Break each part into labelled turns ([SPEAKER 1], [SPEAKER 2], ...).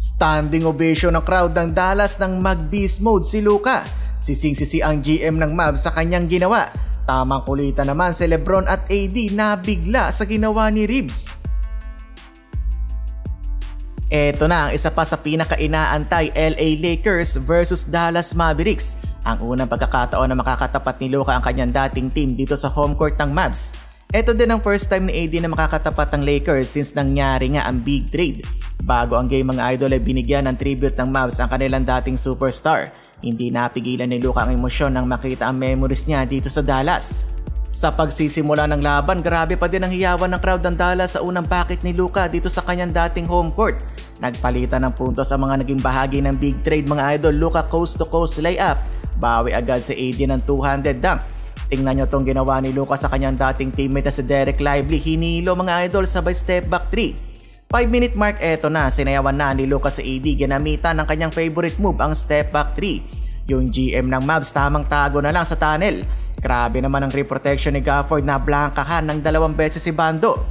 [SPEAKER 1] Standing ovation ng crowd ng Dallas nang mag-beast mode si Luka. Sising-sisi ang GM ng Mavs sa kanyang ginawa. Tamang kulitan naman si LeBron at AD na bigla sa ginawa ni Reeves. Eto na ang isa pa sa pinaka-inaantay, LA Lakers versus Dallas Mavericks. Ang unang pagkakataon na makakatapat ni Luka ang kanyang dating team dito sa home court ng Mavs. Ito din ang first time ni AD na makakatapat ng Lakers since nangyari nga ang big trade. Bago ang game, mga idol, ay binigyan ng tribute ng Mavs ang kanilang dating superstar. Hindi napigilan ni Luka ang emosyon nang makita ang memories niya dito sa Dallas. Sa pagsisimula ng laban, grabe pa din ang hiyawan ng crowd ng Dallas sa unang packet ni Luka dito sa kanyang dating home court. Nagpalitan ng puntos sa mga naging bahagi ng big trade, mga idol. Luka coast to coast layup. Bawi agad si AD ng two-handed dunk. Tingnan nyo tong ginawa ni Luka sa kanyang dating teammate na si Dereck Lively. Hinilo, mga idol, sabay step back 3. 5-minute mark, eto na, sinayawan na ni Luka sa AD. Ginamitan ng kanyang favorite move, ang step back 3. Yung GM ng Mavs tamang tago na lang sa tunnel. Grabe naman ang rim protection ni Gafford na blankahan ng 2 beses si Bando.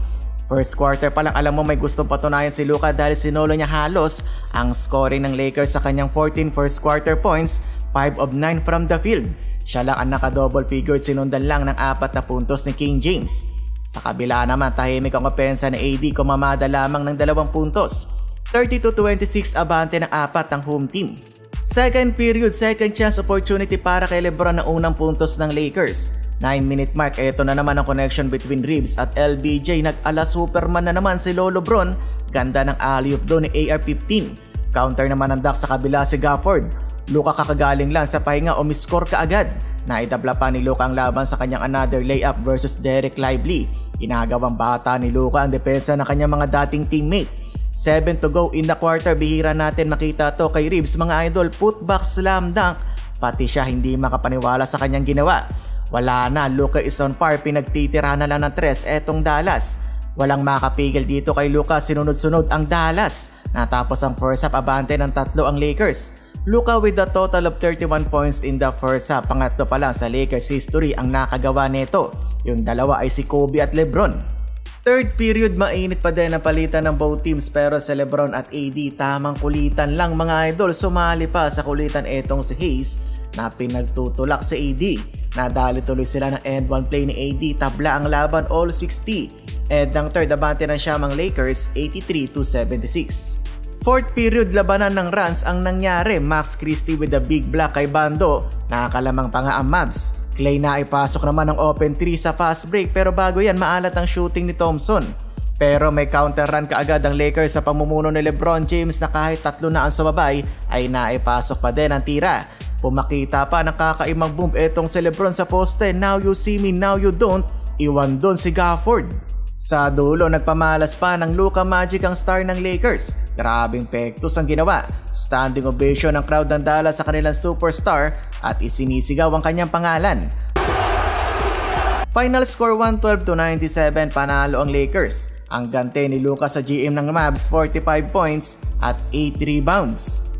[SPEAKER 1] First quarter pa lang alam mo may gustong patunayan si Luka dahil sinolo niya halos ang scoring ng Lakers sa kanyang 14 first quarter points, 5 of 9 from the field. Siya lang ang naka-double figure, sinundan lang ng 4 na puntos ni King James. Sa kabila naman, tahimik ang opensa ni AD, kumamada lamang ng 2 puntos. 30-26 abante ng 4 ang home team. Second period, second chance opportunity para kay LeBron ng unang puntos ng Lakers. 9-minute mark, eto na naman ang connection between Reeves at LBJ. Nag-ala Superman na naman si Lolo Bron. Ganda ng alley-oop doon ni AR-15. Counter naman ang dunk sa kabila si Gafford. Luka kakagaling lang sa pahinga, umiscore ka agad. Naidabla pa ni Luka ang laban sa kanyang another layup versus Dereck Lively. Inagawang bata ni Luka ang depensa ng kanyang mga dating teammate. 7 to go in the quarter, bihira natin makita to kay Reeves, mga idol. Putback slam dunk, pati siya hindi makapaniwala sa kanyang ginawa. Wala na, Luka is on fire, pinagtitira na lang ng 3 etong Dallas. Walang makapigil dito kay Luka, sinunod-sunod ang Dallas. Natapos ang first half, abante ng 3 ang Lakers. Luka with a total of 31 points in the first half. Pangatlo pa lang sa Lakers history ang nakagawa nito. Yung dalawa ay si Kobe at LeBron. Third period, mainit pa din ang palitan ng both teams, pero sa LeBron at AD tamang kulitan lang, mga idol. Sumali pa sa kulitan etong si Hayes na pinagtutulak sa AD. Nadali tuloy sila ng end one play ni AD, tabla ang laban all 60. And ang third, abante ng Siyamang Lakers 83-76. Fourth period, labanan ng runs ang nangyari. Max Christie with a big block kay Bando. Nakakalamang pa nga ang Mavs. Clay na ipasok naman ng open 3 sa fast break, pero bago yan maalat ang shooting ni Thompson. Pero may counter run kaagad ang Lakers sa pamumuno ni LeBron James na kahit 3 na ang sumabay ay naipasok pa din ang tira. Pumakita pa ng kakaimang boom etong si LeBron sa poste. Now you see me, now you don't. Iwan doon si Gafford. Sa dulo, nagpamalas pa ng Luka Magic ang star ng Lakers. Grabing pektos ang ginawa. Standing ovation ng crowd ng Dallas sa kanilang superstar at isinisigaw ang kanyang pangalan. Final score 112-97, panalo ang Lakers. Ang gante ni Luka sa GM ng Mavs, 45 points at 8 rebounds.